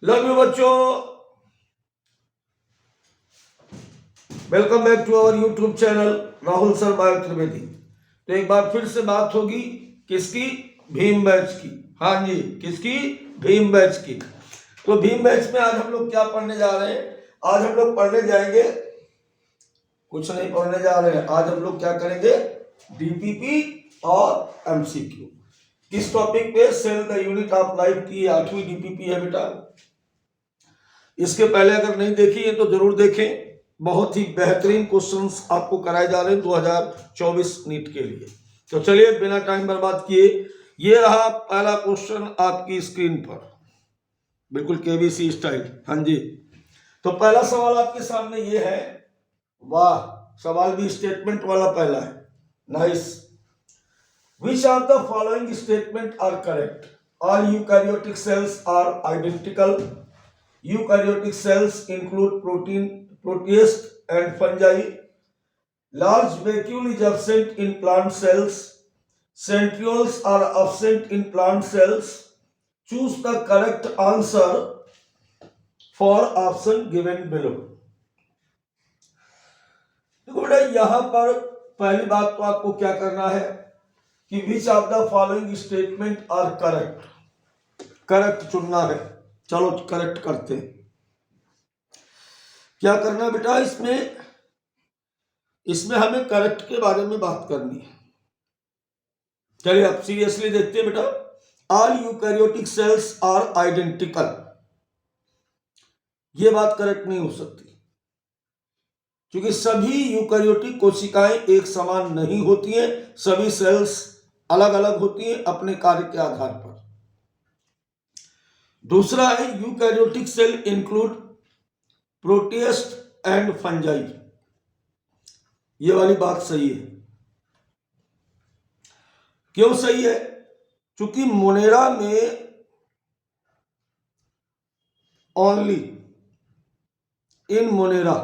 Love you बच्चों, welcome back to our YouTube channel Rahul sir bio Trivedi. तो एक बार फिर से बात होगी किसकी? भीम बैच की। हाँ जी, किसकी? भीम बैच की। तो भीम बैच में आज हम लोग क्या पढ़ने जा रहे हैं? आज हम लोग पढ़ने जाएंगे, कुछ नहीं पढ़ने जा रहे हैं, आज हम लोग क्या करेंगे? डीपीपी और एमसीक्यू। किस टॉपिक पे? Cell the unit of life की 8वीं डीपीपी है बेटा। इसके पहले अगर नहीं देखी है तो जरूर देखें, बहुत ही बेहतरीन क्वेश्चंस आपको कराए जा रहे हैं 2024 नीट के लिए। तो चलिए बिना टाइम बर्बाद किए, ये रहा पहला क्वेश्चन आपकी स्क्रीन पर, बिल्कुल केबीसी स्टाइल। हाँ जी, तो पहला सवाल आपके सामने ये है। वाह, सवाल भी स्टेटमेंट वाला पहला है। Nice. Which of the following statement are correct? All eukaryotic cells are identical. Eukaryotic cells include protists and fungi. Large vacuole is absent in plant cells. Centrioles are absent in plant cells. Choose the correct answer for option given below. देखो बेटा, यहां पर पहली बात तो आपको क्या करना है कि which of the following statement are correct, correct चुनना है। चलो करेक्ट करते हैं। क्या करना बेटा? इसमें हमें करेक्ट के बारे में बात करनी है। चलिए अब सीरियसली देखते हैं बेटा। All eukaryotic cells are identical, यह बात करेक्ट नहीं हो सकती, क्योंकि सभी यूकैरियोटिक कोशिकाएं एक समान नहीं होती हैं। सभी सेल्स अलग अलग होती हैं अपने कार्य के आधार पर। दूसरा है eukaryotic cell include protist and fungi, ये वाली बात सही है। क्यों सही है? क्योंकि मोनेरा में ओनली इन मोनेरा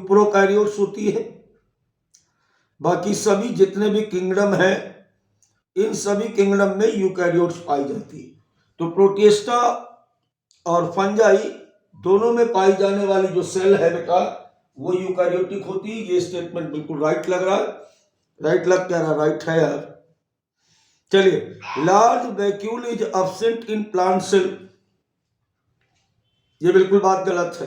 प्रोकैरियोट्स होती है, बाकी सभी जितने भी किंगडम है इन सभी किंगडम में यूकैरियोट्स पाई जाती है। तो प्रोटिस्टा और फंजाई दोनों में पाई जाने वाली जो सेल है बेटा वो यूकैरियोटिक होती है। ये स्टेटमेंट बिल्कुल राइट लग रहा है। राइट लग क्या रहा? राइट है यार। चलिए, large vacuole is absent in plant cell, ये बिल्कुल बात गलत है,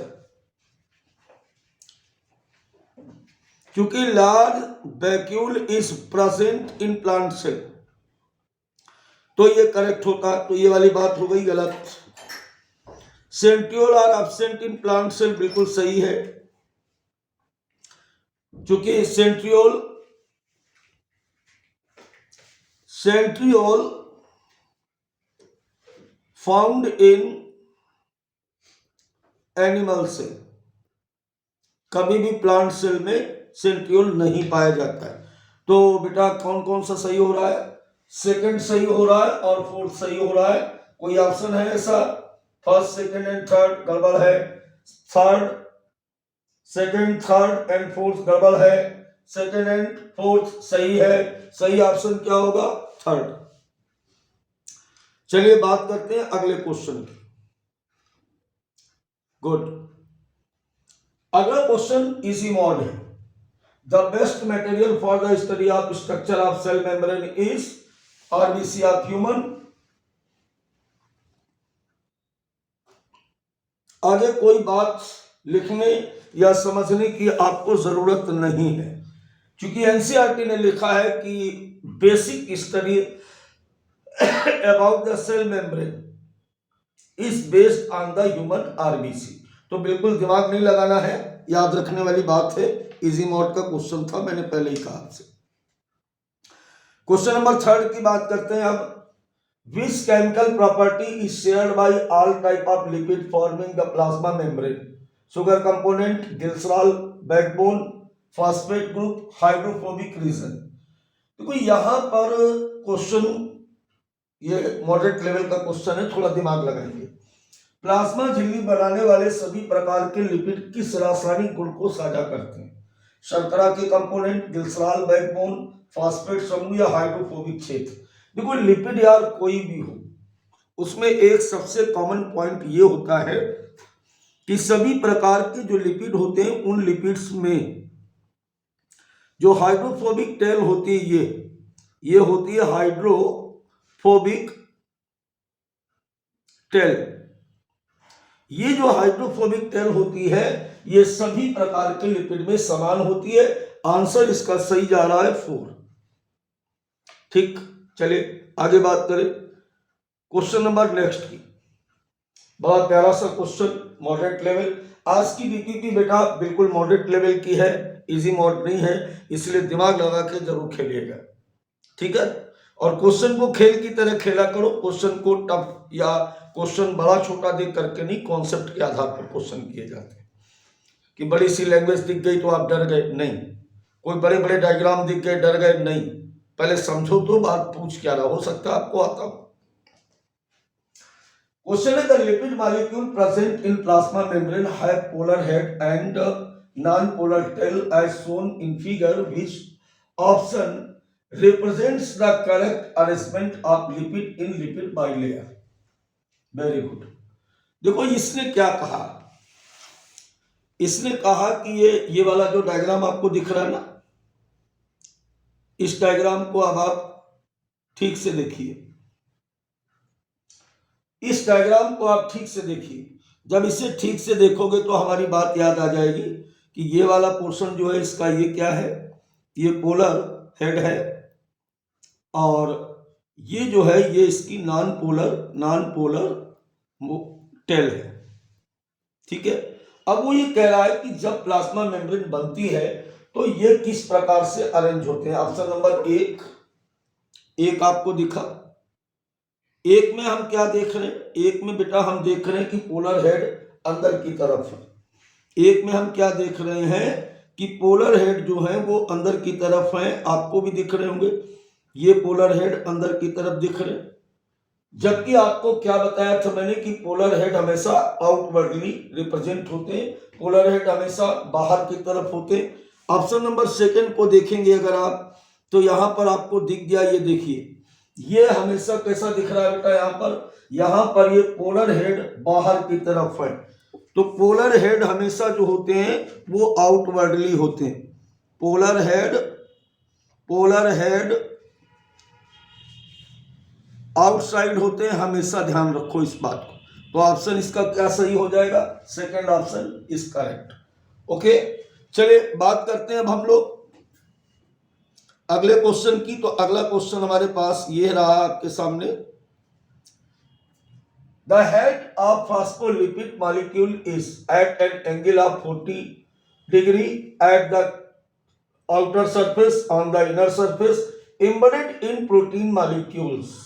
क्योंकि large vacuole is present in plant cell, तो ये करेक्ट होता। तो ये वाली बात हो गई गलत। Centriole are absent in plant cell बिल्कुल सही है, क्योंकि centriole found in animal cell, कभी भी प्लांट सेल में सेंट्रियोल नहीं पाया जाता है। तो बेटा कौन कौन सा सही हो रहा है? सेकंड सही हो रहा है और फोर्थ सही हो रहा है। कोई ऑप्शन है ऐसा? फर्स्ट, सेकंड एंड थर्ड गड़बड़ है। सेकंड, थर्ड एंड फोर्थ गड़बड़ है। सेकंड एंड फोर्थ सही है। सही ऑप्शन क्या होगा? थर्ड। चलिए बात करते हैं अगले क्वेश्चन की। गुड। अगला क्वेश्चन इजी मोड है। The best material for the study of structure of cell membrane is RBC of human. आगे कोई बात लिखने या समझने की आपको जरूरत नहीं है, क्योंकि एनसीईआरटी ने लिखा है कि basic study about the cell membrane is based on the human RBC. तो बिल्कुल दिमाग नहीं लगाना है, याद रखने वाली बात है। इजी मोड का क्वेश्चन था, मैंने पहले ही कहा आपसे। क्वेश्चन नंबर थर्ड की बात करते हैं अब। Which chemical property is shared by all type of lipid forming the plasma membrane? Sugar component, glycerol backbone, phosphate group, hydrophobic region। देखो यहां पर क्वेश्चन ये मॉडरेट लेवल का क्वेश्चन है, थोड़ा दिमाग लगाएंगे। प्लाज्मा झिल्ली बनाने वाले सभी प्रकार के लिपिड किस रासायनिक गुण को साझा करते हैं? शर्करा के कंपोनेंट, ग्लिसरॉल बैकबोन, फॉस्फेट समूह या हाइड्रोफोबिक क्षेत्र। देखो लिपिड यार कोई भी हो, उसमें एक सबसे कॉमन पॉइंट ये होता है कि सभी प्रकार के जो लिपिड होते हैं उन लिपिड्स में जो हाइड्रोफोबिक टेल होती है ये होती है हाइड्रोफोबिक टेल। ये जो हाइड्रोफोबिक टेल होती है ये सभी प्रकार के लिपिड में समान होती है। आंसर इसका सही जा रहा है 4। ठीक, चलिए आगे बात करें क्वेश्चन नंबर नेक्स्ट की। बड़ा प्यारा सा क्वेश्चन, मॉडरेट लेवल। आज की बीपीपी बेटा बिल्कुल मॉडरेट लेवल की है, इजी मोड नहीं है, इसलिए दिमाग लगा के जरूर खेलिएगा, ठीक है। और क्वेश्चन को खेल की तरह खेला करो। क्वेश्चन को टफ या क्वेश्चन बड़ा छोटा देख करके नहीं, कॉन्सेप्ट के आधार पर क्वेश्चन किए जाते हैं। कि बड़ी सी लैंग्वेज दिख गई तो आप डर गए, नहीं। कोई बड़े बड़े डायग्राम दिख गए डर गए, नहीं। पहले समझो तो बात पूछ क्या रहा, हो सकता है आपको आता हो। क्वेश्चन है, the lipid molecule present in plasma membrane have polar head and non polar tail as shown in figure, which option represents the correct arrangement of lipid in lipid bilayer. Very good. देखो इसने क्या कहा, इसने कहा कि ये वाला जो डायग्राम आपको दिख रहा है ना, इस डायग्राम को अब आप ठीक से देखिए। इस डायग्राम को आप ठीक से देखिए। जब इसे ठीक से देखोगे तो हमारी बात याद आ जाएगी कि ये वाला पोर्शन जो है इसका ये क्या है, ये पोलर हेड है, और ये जो है ये इसकी नॉन पोलर टेल है, ठीक है। अब वो ये कह रहा है कि जब प्लाज्मा मेम्ब्रेन बनती है तो ये किस प्रकार से अरेंज होते हैं। ऑप्शन नंबर एक आपको दिखा। एक में हम क्या देख रहे हैं, एक में बेटा हम देख रहे हैं कि पोलर हेड अंदर की तरफ है। एक में हम क्या देख रहे हैं कि पोलर हेड जो है वो अंदर की तरफ है, आपको भी दिख रहे होंगे, ये पोलर हेड अंदर की तरफ दिख रहे हैं। जबकि आपको क्या बताया था मैंने कि पोलर हेड हमेशा आउटवर्डली रिप्रेजेंट होते हैं, पोलर हेड हमेशा बाहर की तरफ होते हैं। ऑप्शन नंबर सेकंड को देखेंगे अगर आप, तो यहां पर आपको दिख गया, ये देखिए, ये हमेशा कैसा दिख रहा है बेटा, यहां पर ये पोलर हेड बाहर की तरफ है। तो पोलर हेड हमेशा जो होते हैं वो आउटवर्डली होते हैं। पोलर हेड आउटसाइड होते हैं, हमेशा ध्यान रखो इस बात को। तो ऑप्शन इसका क्या सही हो जाएगा, second option is correct. Okay, चलिए बात करते हैं अब हम लोग अगले क्वेश्चन की। तो अगला क्वेश्चन हमारे पास ये रहा आपके सामने, the head of phospholipid molecule is at an angle of 40 degree at the outer surface on the inner surface embedded in protein molecules.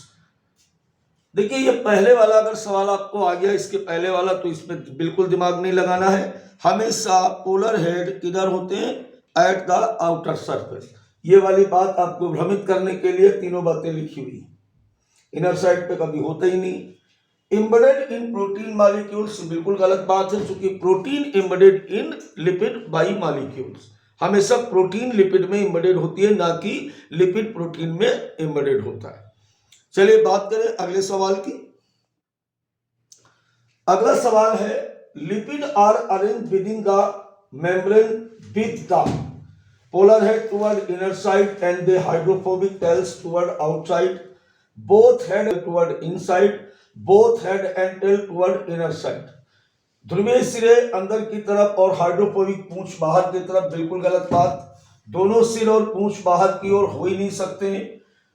देखिए ये पहले वाला अगर सवाल आपको आ गया, इसके पहले वाला, तो इसमें बिल्कुल दिमाग नहीं लगाना है। हमेशा पोलर हेड किधर होते हैं, एट द आउटर सरफेस। ये वाली बात आपको भ्रमित करने के लिए तीनों बातें लिखी हुई, इनर साइड पे कभी होता ही नहीं। एम्बेडेड इन प्रोटीन मॉलिक्यूल्स बिल्कुल गलत बात है, क्योंकि protein embedded in lipid by molecules, हमेशा प्रोटीन लिपिड में एम्बेडेड होती है, ना कि लिपिड प्रोटीन में एम्बेडेड होता है। चलिए बात करें अगले सवाल की। अगला सवाल है, lipid are arrange within the membrane with the polar head toward inner side and the hydrophobic tails toward outside, both head toward inside, both head and tail toward inner side. ध्रुवीय सिरे अंदर की तरफ और hydrophobic पूंछ बाहर की तरफ, बिल्कुल गलत बात। दोनों सिर और पूंछ बाहर की ओर हो ही नहीं सकते।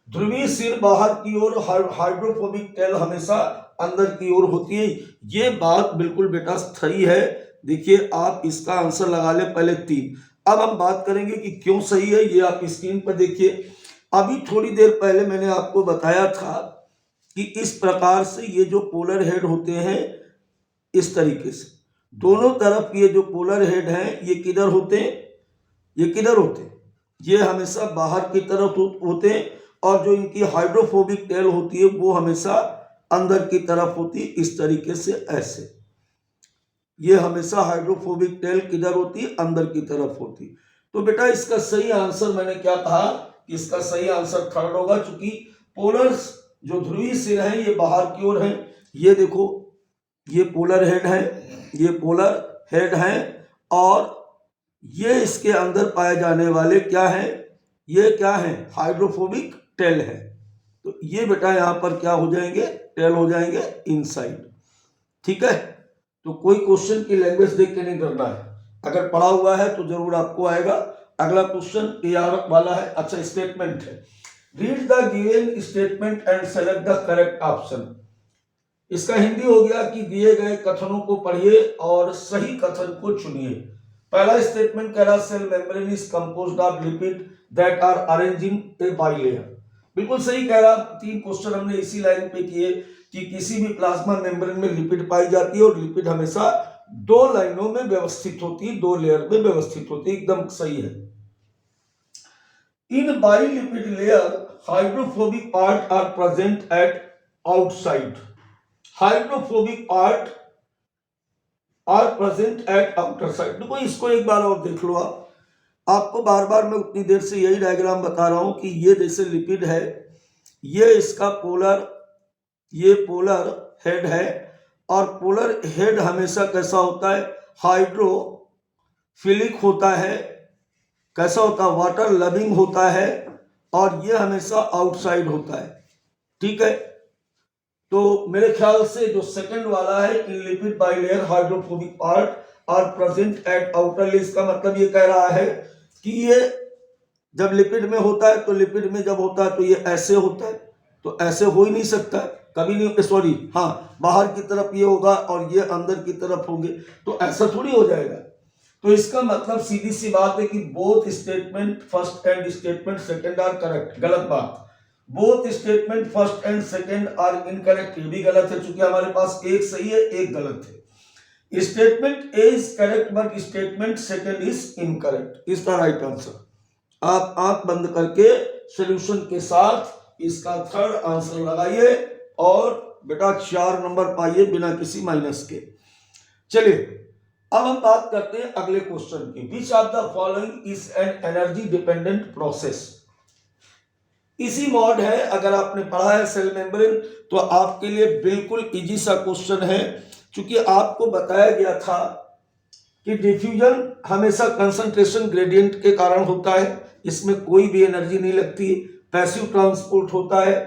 ध्रुवीय सिर बाहर की ओर, हाइड्रोफोबिक टेल हमेशा अंदर की ओर होती है। ये बात बिल्कुल बेटा सही है। देखिए आप इसका आंसर लगा ले पहले 3। अब हम बात करेंगे कि क्यों सही है, ये आप स्क्रीन पर देखिए। अभी थोड़ी देर पहले मैंने आपको बताया था कि इस प्रकार से ये जो पोलर हेड होते हैं, इस तरीके से दोनों तरफ ये जो पोलर हेड हैं ये किधर होते हैं, ये किधर होते हैं, ये हमेशा बाहर की तरफ होते हैं। और जो इनकी हाइड्रोफोबिक टेल होती है वो हमेशा अंदर की तरफ होती है, इस तरीके से ऐसे। ये हमेशा हाइड्रोफोबिक टेल किधर होती है, अंदर की तरफ होती है। तो बेटा इसका सही आंसर मैंने क्या कहा कि इसका सही आंसर थर्ड होगा, क्योंकि पोलर जो ध्रुवीय सिर है ये बाहर की ओर है। ये देखो, ये पोलर हेड है, ये पोलर हेड है, और ये इसके अंदर पाए जाने वाले क्या है, ये क्या है, हाइड्रोफोबिक टेल है। तो ये बेटा यहाँ पर क्या हो जाएंगे, टेल हो जाएंगे इनसाइड। ठीक है, तो कोई क्वेश्चन की लैंग्वेज देख के नहीं करना है, अगर पढ़ा हुआ है तो जरूर आपको आएगा। अगला क्वेश्चन AR वाला है। अच्छा, स्टेटमेंट है, read the given statement and select the correct option. इसका हिंदी हो गया कि दिए गए कथनों को पढ़िए और सही कथन को चुनिए। पहला स्टेटमेंट कह रहा cell membrane is composed of lipid that are arranged in a bilayer. बिल्कुल सही कह रहा। 3 क्वेश्चन हमने इसी लाइन पे किए कि किसी भी प्लाज्मा मेम्ब्रेन में लिपिड पाई जाती है और लिपिड हमेशा 2 लाइनों में व्यवस्थित होती है, 2 लेयर में व्यवस्थित होती है। एकदम सही है। In bilipid layer hydrophobic part are present at outside. Hydrophobic part are present at outer side. देखो, इसको एक बार और देख लो आप। आपको बार बार मैं उतनी देर से यही डायग्राम बता रहा हूं कि ये जैसे लिपिड है, ये इसका पोलर, ये पोलर हेड है, और पोलर हेड हमेशा कैसा होता है, हाइड्रोफिलिक होता है। कैसा होता है, वाटर लविंग होता है, और ये हमेशा आउटसाइड होता है। ठीक है, तो मेरे ख्याल से जो सेकंड वाला है, in lipid bilayer hydrophobic part are present at outer layer, इसका मतलब ये कह रहा है कि ये जब लिपिड में होता है, तो लिपिड में जब होता है तो ये ऐसे होता है, तो ऐसे हो ही नहीं सकता कभी नहीं, सॉरी हाँ, बाहर की तरफ ये होगा और ये अंदर की तरफ होंगे, तो ऐसा थोड़ी हो जाएगा। तो इसका मतलब सीधी सी बात है कि both statement first and statement second are correct. गलत बात, both statement first and second are incorrect, ये भी गलत है, क्योंकि हमारे पास एक सही है एक गलत है। Statement A is correct but statement second is incorrect, is the right answer. आप आंख बंद करके सॉल्यूशन के साथ इसका थर्ड आंसर लगाइए और बेटा 4 नंबर पाइए बिना किसी माइनस के। चलिए अब हम बात करते हैं अगले क्वेश्चन की। विच of the following is an energy dependent process. इसी मॉड है, अगर आपने पढ़ा है सेल मेम्ब्रेन तो आपके लिए बिल्कुल इजी सा क्वेश्चन है, क्योंकि आपको बताया गया था कि डिफ्यूजन हमेशा कंसंट्रेशन ग्रेडियंट के कारण होता है, इसमें कोई भी एनर्जी नहीं लगती। पैसिव ट्रांसपोर्ट होता है।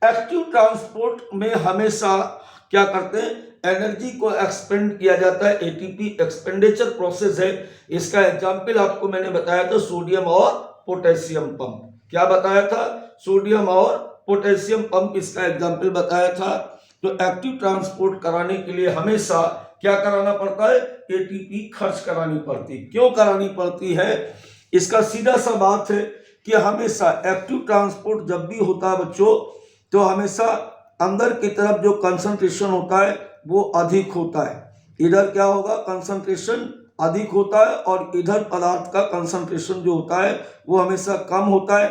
एक्टिव ट्रांसपोर्ट में हमेशा क्या करते हैं, एनर्जी को एक्सपेंड किया जाता है, एटीपी एक्सपेंडिचर प्रोसेस है। इसका एग्जांपल आपको मैंने बताया था सोडियम और पोटेशियम पंप। क्या बताया था, सोडियम और पोटेशियम पंप, इसका एग्जांपल बताया था। तो एक्टिव ट्रांसपोर्ट कराने के लिए हमेशा क्या कराना पड़ता है, एटीपी खर्च करानी पड़ती। क्यों करानी पड़ती है, इसका सीधा सा बात है कि हमेशा एक्टिव ट्रांसपोर्ट जब भी होता है बच्चों, तो हमेशा अंदर की तरफ जो कंसंट्रेशन होता है वो अधिक होता है। इधर क्या होगा, कंसंट्रेशन अधिक होता है, और इधर पदार्थ का कंसंट्रेशन जो होता है वो हमेशा कम होता है।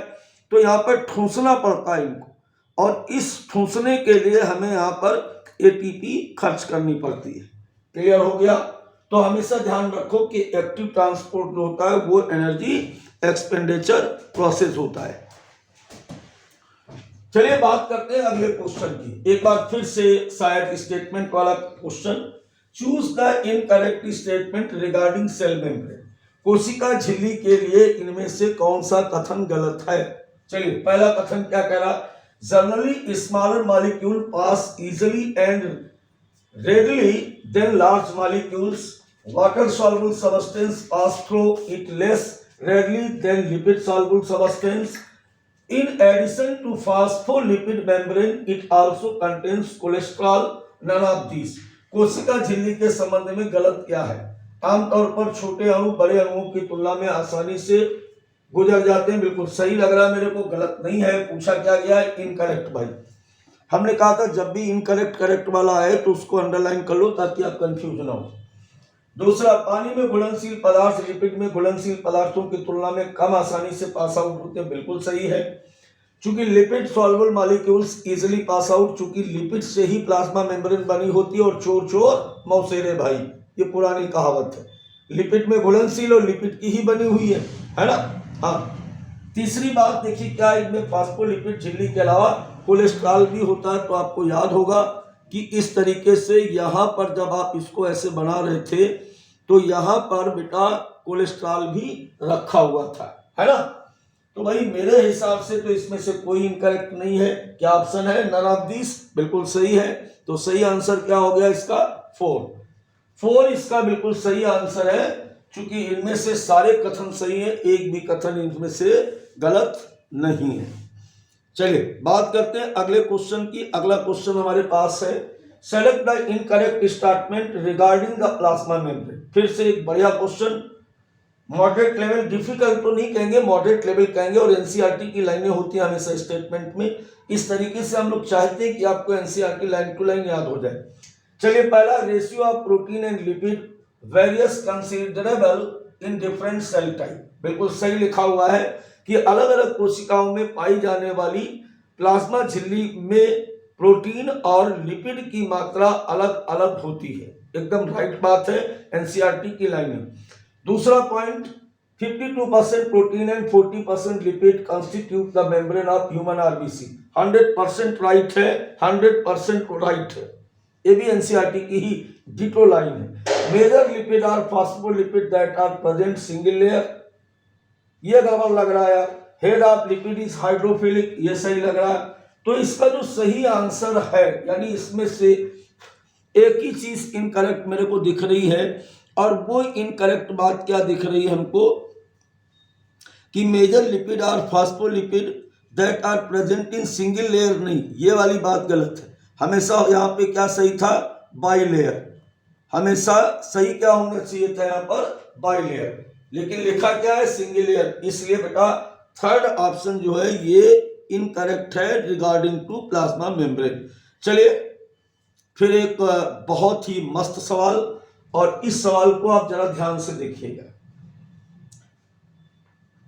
तो यहाँ पर ठूंसना पड़ता है इनको, और इस ठूंसने के लिए हमें यहाँ पर एटीपी खर्च करनी पड़ती है। क्लियर हो गया। तो हमेशा ध्यान रखो कि एक्टिव ट्रांसपोर्ट जो होता है वो एनर्जी एक्सपेंडिचर प्रोसेस होता है। चलिए बात करते हैं अगले क्वेश्चन की। एक बार फिर से शायद स्टेटमेंट वाला question. Choose the incorrect statement regarding cell membrane. कोशिका झिल्ली के लिए इनमें से कौन सा कथन गलत है। चलिए पहला कथन क्या कह रहा, generally smaller molecule pass easily and readily than large molecules. Water soluble substance pass through it less readily than lipid soluble substance. In addition to phospholipid membrane, it also contains cholesterol. None of these. कोशिका झिल्ली के संबंध में गलत क्या है। आमतौर पर छोटे अणु बड़े अणुओं की तुलना में आसानी से गुजर जाते हैं। बिल्कुल सही लग रहा है मेरे को, गलत नहीं है। पूछा क्या गया है, इनकरेक्ट। भाई हमने कहा था जब भी इनकरेक्ट करेक्ट वाला आए तो उसको अंडरलाइन कर लो ताकि आप कंफ्यूज ना हो। दूसरा, पानी में घुलनशील पदार्थ लिपिड में घुलनशील पदार्थों की तुलना में कम आसानी से पास आउट होते हैं। बिल्कुल सही है, चूंकि lipid soluble molecules easily pass out, चूंकि लिपिड से ही प्लाज्मा मेम्ब्रेन बनी होती है। और चोर चोर मौसेरे भाई, ये पुरानी कहावत है। लिपिड में घुलनशील और लिपिड की ही बनी हुई है ना। हाँ। तीसरी बात देखिए क्या इनमें फास्फोलिपिड झिल्ली के अलावा कोलेस्ट्रॉल भी होता है। तो आपको याद होगा कि इस तरीके से यहाँ पर जब आप इसको ऐसे बना रहे थे तो यहाँ पर बेटा कोलेस्ट्रॉल भी रखा हुआ था, है ना। तो भाई मेरे हिसाब से तो इसमें से कोई इनकरेक्ट नहीं है। क्या ऑप्शन है? नन ऑफ दिस बिल्कुल सही है। तो सही आंसर क्या हो गया इसका? 4 इसका बिल्कुल सही आंसर है। चूंकि इनमें से सारे कथन सही है, एक भी कथन इनमें से गलत नहीं है। चलिए बात करते हैं अगले क्वेश्चन की। अगला क्वेश्चन हमारे पास है select the incorrect statement regarding the plasma membrane. फिर से एक बढ़िया क्वेश्चन, मॉडरेट लेवल, डिफिकल्ट तो नहीं कहेंगे, मॉडरेट लेवल कहेंगे। और एनसीईआरटी की लाइनें होती हैं हमेशा स्टेटमेंट में, इस तरीके से हम लोग चाहते हैं कि आपको एनसीईआरटी लाइन टू लाइन याद हो जाए। चलिए पहला, ratio of protein and lipid varies considerable in different cell type. बिल्कुल सही लिखा हुआ है कि अलग अलग कोशिकाओं में पाई जाने वाली प्लाज्मा झिल्ली में प्रोटीन और लिपिड की मात्रा अलग अलग होती है। एकदम राइट बात है, एनसीईआरटी की लाइन है। दूसरा point, 52% protein and 40% lipid constitute the membrane of human RBC. 100% right है, 100% राइट है। ये भी एनसीईआरटी की ही डिटो लाइन है। Major lipid are phospholipid that are present single layer, ये गड़बड़ लग रहा है यार। Head of lipid is hydrophilic, ये सही लग रहा है। तो इसका जो सही आंसर है, यानी इसमें से एक ही चीज इनकरेक्ट मेरे को दिख रही है, और वो इनकरेक्ट बात क्या दिख रही है हमको कि major lipid are phospholipid that are present in single layer. नहीं, ये वाली बात गलत है। हमेशा यहाँ पे क्या सही था? By layer. हमेशा सही क्या होना चाहिए था यहाँ पर? By layer. लेकिन लिखा क्या है? Single layer. इसलिए बेटा थर्ड ऑप्शन जो है ये इनकरेक्ट है रिगार्डिंग टू प्लाज्मा मेम्ब्रेन। चलिए फिर एक बहुत ही मस्त सवाल, और इस सवाल को आप जरा ध्यान से देखिएगा।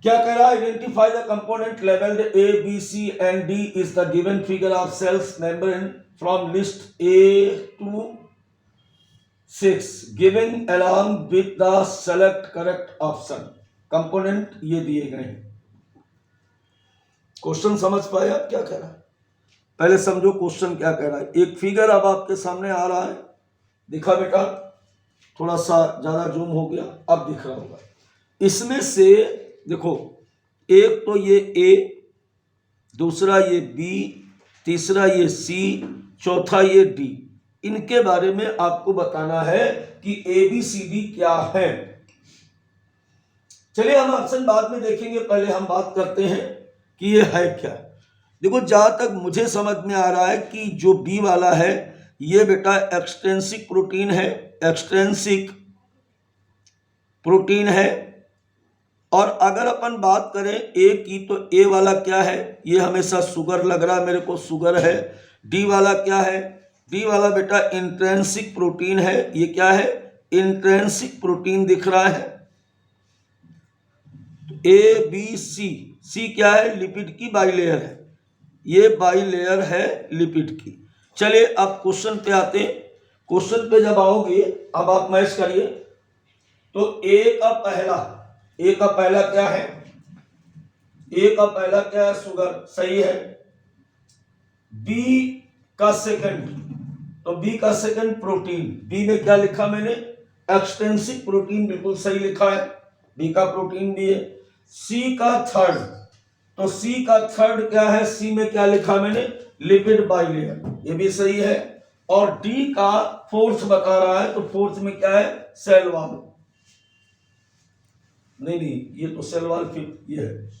क्या कह रहा है? Identify the component labelled A B C and D is the given figure of cells membrane from list A to 6 giving along with the select correct option। Component ये दिए गए हैं। क्वेश्चन समझ पाए आप क्या कह रहा है? पहले समझो क्वेश्चन क्या कह रहा है। एक फिगर अब आपके सामने आ रहा है, दिखा बेटा? थोड़ा सा ज्यादा जूम हो गया, अब दिख रहा होगा। इसमें से देखो, एक तो ये ए, दूसरा ये बी, तीसरा ये सी, चौथा ये डी। इनके बारे में आपको बताना है कि ए बी सी डी क्या है। चलिए हम ऑप्शन बाद में देखेंगे, पहले हम बात करते हैं कि ये है क्या। देखो जहां तक मुझे समझ में आ रहा है कि जो बी वाला है ये बेटा एक्सट्रिंसिक प्रोटीन है, एक्सट्रिंसिक प्रोटीन है। और अगर अपन बात करें ए की, तो ए वाला क्या है? ये हमेशा शुगर लग रहा है मेरे को, शुगर है। डी वाला क्या है? डी वाला बेटा इंट्रिंसिक प्रोटीन है। ये क्या है? इंट्रिंसिक प्रोटीन दिख रहा है। ए बी सी, सी क्या है? लिपिड की बाइलेयर है, ये बाइलेयर है लिपिड की। चलिए अब क्वेश्चन पे आते हैं। क्वेश्चन पे जब आओगे, अब आप मैच करिए। तो ए का पहला क्या है? ए का पहला क्या है? शुगर, सही है। बी का सेकंड, तो बी का सेकंड प्रोटीन। बी में क्या लिखा मैंने? एक्सटेंसिव प्रोटीन, बिल्कुल सही लिखा है। बी का प्रोटीन भी है। सी का थर्ड, तो सी का थर्ड क्या है? सी में क्या लिखा मैंने? लिपिड बाइलेयर, ये भी सही है। और डी का फोर्थ बता रहा है, तो फोर्थ में क्या है? Cell wall. नहीं, ये तो सेल वॉल फिफ्थ, ये है।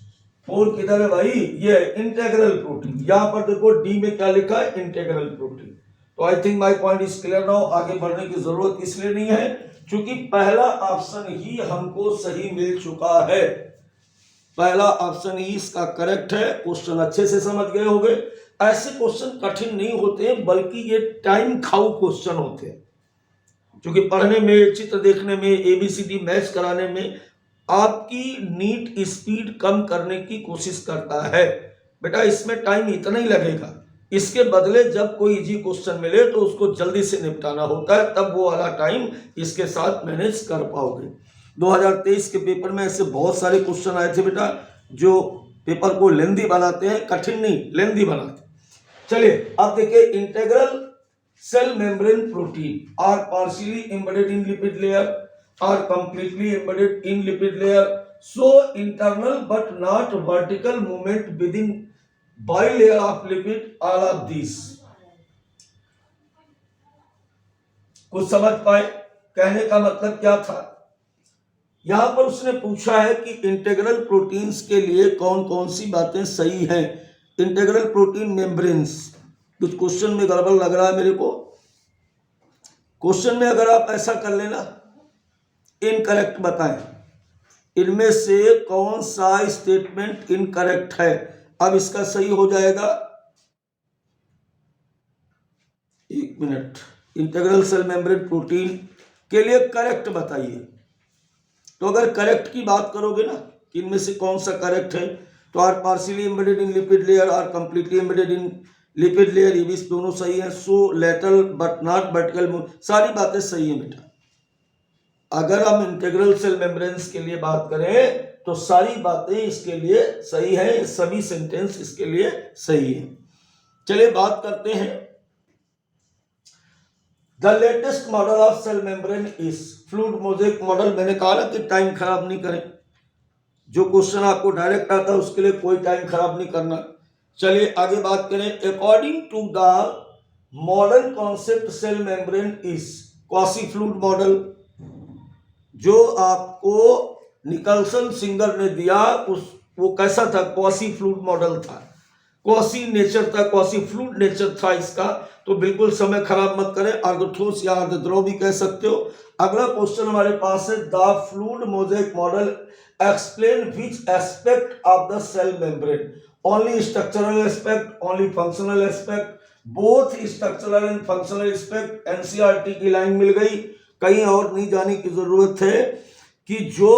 फोर किधर है भाई? ये इंटेग्रल प्रोटीन। यहां पर देखो डी में क्या लिखा है? Integral protein. तो I think my point is clear now. आगे बढ़ने की जरूरत इसलिए नहीं है क्योंकि पहला ऑप्शन ही हमको सही मिल चुका है। पहला ऑप्शन ही इसका करेक्ट है। क्वेश्चन अच्छे से समझ गए होंगे। ऐसे क्वेश्चन कठिन नहीं होते, बल्कि ये टाइम खाऊ क्वेश्चन होते हैं। क्योंकि पढ़ने में, चित्र देखने में, एबीसीडी मैच कराने में आपकी नीट स्पीड कम करने की कोशिश करता है। बेटा इसमें टाइम इतना ही लगेगा। इसके बदले जब कोई इजी क्वेश्चन मिले तो उसको जल्दी से निपटाना होता है, तब वो वाला टाइम इसके साथ मैनेज कर पाओगे। 2023 के पेपर में ऐसे बहुत सारे क्वेश्चन आए थे बेटा, जो पेपर को लेंदी बनाते हैं, कठिन नहीं, लेंदी बनाते हैं। चलिए अब देखिए, integral cell membrane protein are partially embedded in lipid layer, are completely embedded in lipid layer, so internal but not vertical movement within bilayer of lipid, all of these। कुछ समझ पाए? कहने का मतलब क्या था? यहां पर उसने पूछा है कि इंटीग्रल प्रोटीन्स के लिए कौन कौन सी बातें सही हैं। इंटीग्रल प्रोटीन मेम्ब्रेन्स, कुछ क्वेश्चन में गड़बड़ लग रहा है मेरे को। क्वेश्चन में अगर आप ऐसा कर लेना, इनकरेक्ट बताएं, इनमें से कौन सा स्टेटमेंट इनकरेक्ट है। अब इसका सही हो जाएगा, एक minute, integral cell membrane protein के लिए करेक्ट बताइए। तो अगर करेक्ट की बात करोगे ना कि इनमें से कौन सा करेक्ट है, तो are partially embedded in lipid layer, are completely embedded in lipid layer, ये भी दोनों सही है। So lateral but not vertical, सारी बातें सही है बेटा। अगर हम इंटीग्रल सेल मेम्ब्रेन्स के लिए बात करें तो सारी बातें इसके लिए सही है, सभी सेंटेंस इसके लिए सही है। चलिए बात करते हैं, the latest model of cell membrane is fluid mosaic model. मैंने कहा ना कि टाइम खराब नहीं करें, जो क्वेश्चन आपको डायरेक्ट आता है उसके लिए कोई टाइम खराब नहीं करना। चलिए आगे बात करें, according to the modern concept cell membrane is quasi fluid model. जो आपको निकलसन सिंगर ने दिया वो कैसा था? क्वासी फ्लूइड मॉडल था, क्वासी नेचर था, क्वासी फ्लूइड नेचर था इसका। तो बिल्कुल समय खराब मत करें, अर्धठोस या अर्धद्रव भी कह सकते हो। अगला क्वेश्चन हमारे पास है, the fluid mosaic model explain which aspect of the cell membrane, only structural aspect, only functional aspect, both structural and functional aspect. NCERT की लाइन मिल गई, कहीं और नहीं जाने की जरूरत है कि जो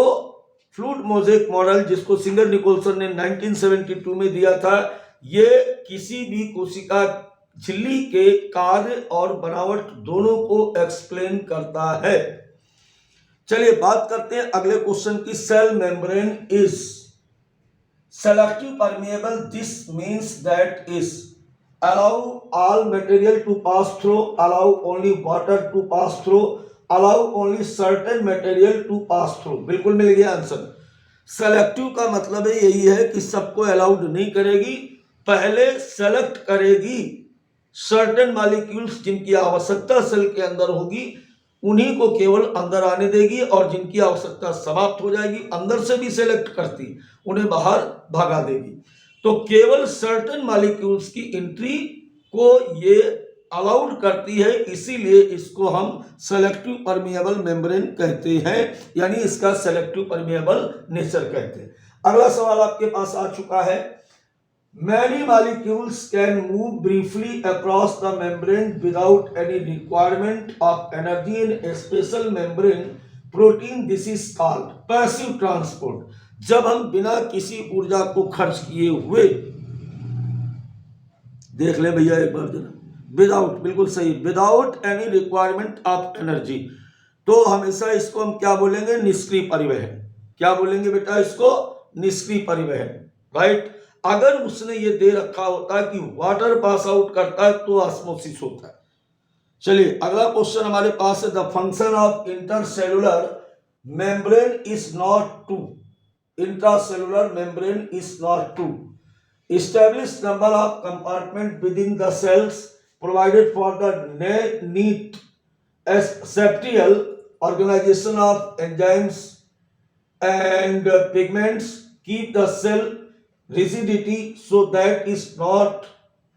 फ्लूइड मोज़ेक मॉडल जिसको सिंगर निकोलसन ने 1972 में दिया था, ये किसी भी कोशिका झिल्ली के कार्य और बनावट दोनों को एक्सप्लेन करता है। चलिए बात करते हैं अगले क्वेश्चन की। Cell membrane is selective permeable, this means that is allow all material to pass through, allow only water to pass through, allow only certain material to pass through। बिल्कुल मिल गया आंसर। सेलेक्टिव का मतलब है यही है कि सबको अलाउड नहीं करेगी, पहले सेलेक्ट करेगी सर्टेन मॉलिक्यूल्स जिनकी आवश्यकता सेल के अंदर होगी, उन्हीं को केवल अंदर आने देगी, और जिनकी आवश्यकता समाप्त हो जाएगी अंदर से भी सेलेक्ट करती, उन्हें बाहर भगा देगी। तो केवल सर्टेन मॉलिक्यूल्स की एंट्री को ये अलाउड करती है, इसीलिए इसको हम सेलेक्टिव परमिएबल मेम्ब्रेन कहते हैं, यानी इसका सेलेक्टिव परमिएबल नेचर कहते हैं। अगला सवाल आपके पास आ चुका है, many molecules can move briefly across the membrane without any requirement of energy in A special membrane protein, this is called passive transport. जब हम बिना किसी ऊर्जा को खर्च किए हुए, देख ले भैया एक बार जरा, विदाउट, बिल्कुल सही, without any requirement of energy, तो हमेशा इसको हम क्या बोलेंगे? निष्क्रिय परिवहन। क्या बोलेंगे बेटा इसको? निष्क्रिय परिवहन, राइट। अगर उसने ये दे रखा होता कि वाटर पास आउट करता है तो ऑस्मोसिस होता है। चलिए अगला क्वेश्चन हमारे पास है, the function of intercellular membrane is not to, intracellular membrane is not to establish number of compartment within the cells provided for the neat aseptial organization of enzymes and pigments, keep the cell rigidity so that is not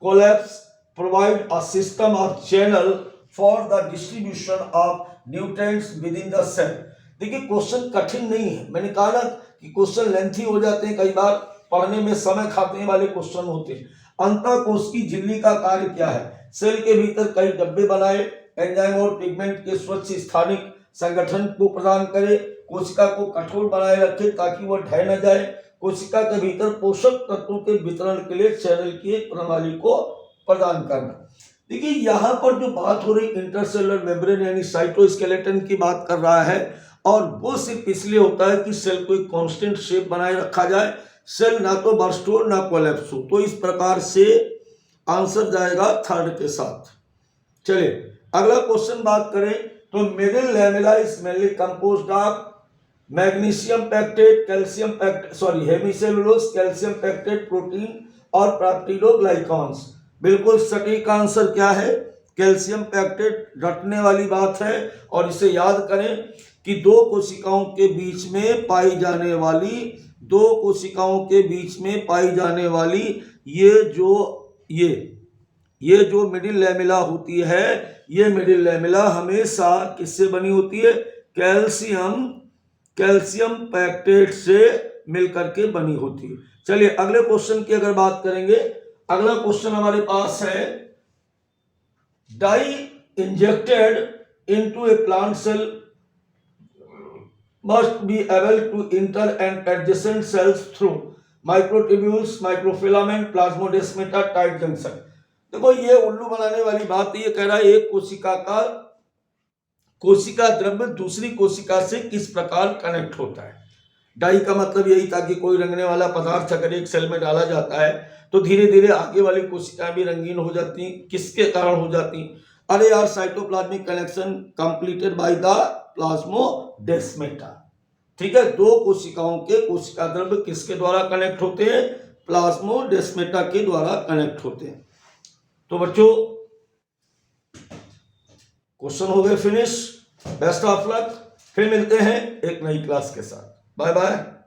collapse, provide a system of channel for the distribution of nutrients within the cell। देखिए question कठिन नहीं है, मैंने कहा ना कि question lengthy हो जाते हैं, कई बार पढ़ने में समय खाते वाले क्वेश्चन होते हैं। अंतःकोश की झिल्ली का कार्य क्या है? सेल के भीतर कई डब्बे बनाए, एंजाइम और पिगमेंट के स्वच्छ स्थानिक संगठन को प्रदान करे, कोशिका को कठोर बनाए रखे ताकि वह ढह न जाए, कोशिका के भीतर पोषक तत्वों के वितरण के लिए चैनल की एक प्रणाली को प्रदान करना। देखिए यहाँ पर जो बात हो रही इंटरसेलुलर मेम्ब्रेन यानी साइटोस्केलेटन की बात कर रहा है, और वो सिर्फ इसलिए होता है कि सेल को एक कांस्टेंट शेप बनाए रखा जाए, सेल ना तो बर्स्ट हो ना कोलैप्स हो। तो इस प्रकार से आंसर जाएगा थर्ड के साथ। चलिए अगला क्वेश्चन बात करें तो middle lamella is mainly composed of magnesium pectate, calcium pectate, sorry hemicellulose, calcium pectate protein और पेप्टिडोग्लाइकॉन्स। बिल्कुल सटीक आंसर क्या है? Calcium pectate. रटने वाली बात है और इसे याद करें कि दो कोशिकाओं के बीच में पाई जाने वाली ये जो मिडिल लैमेला होती है, ये मिडिल लैमेला हमेशा किससे बनी होती है? कैल्शियम पैक्टेट से मिलकर के बनी होती है। चलिए अगले क्वेश्चन की अगर बात करेंगे, अगला क्वेश्चन हमारे पास है dye injected into a plant cell must be able to enter and adjacent cells through microtubules, microfilament, plasmodesmata, tight junction। देखो ये उल्लू बनाने वाली बात है। ये कह रहा है एक कोशिका द्रव्य दूसरी कोशिका से किस प्रकार कनेक्ट होता है। डाई का मतलब यही था कि कोई रंगने वाला पदार्थ अगर एक सेल में डाला जाता है तो धीरे धीरे आगे वाली कोशिकाएं भी रंगीन हो जाती। किसके कारण हो जाती? अरे यार, cytoplasmic connection completed by the plasmodesmata. ठीक है, दो कोशिकाओं के कोशिका द्रव्य किसके द्वारा कनेक्ट होते हैं? प्लाज्मोडेस्मेटा के द्वारा कनेक्ट होते हैं। तो बच्चों क्वेश्चन हो गए फिनिश। बेस्ट ऑफ लक, फिर मिलते हैं एक नई क्लास के साथ। Bye bye.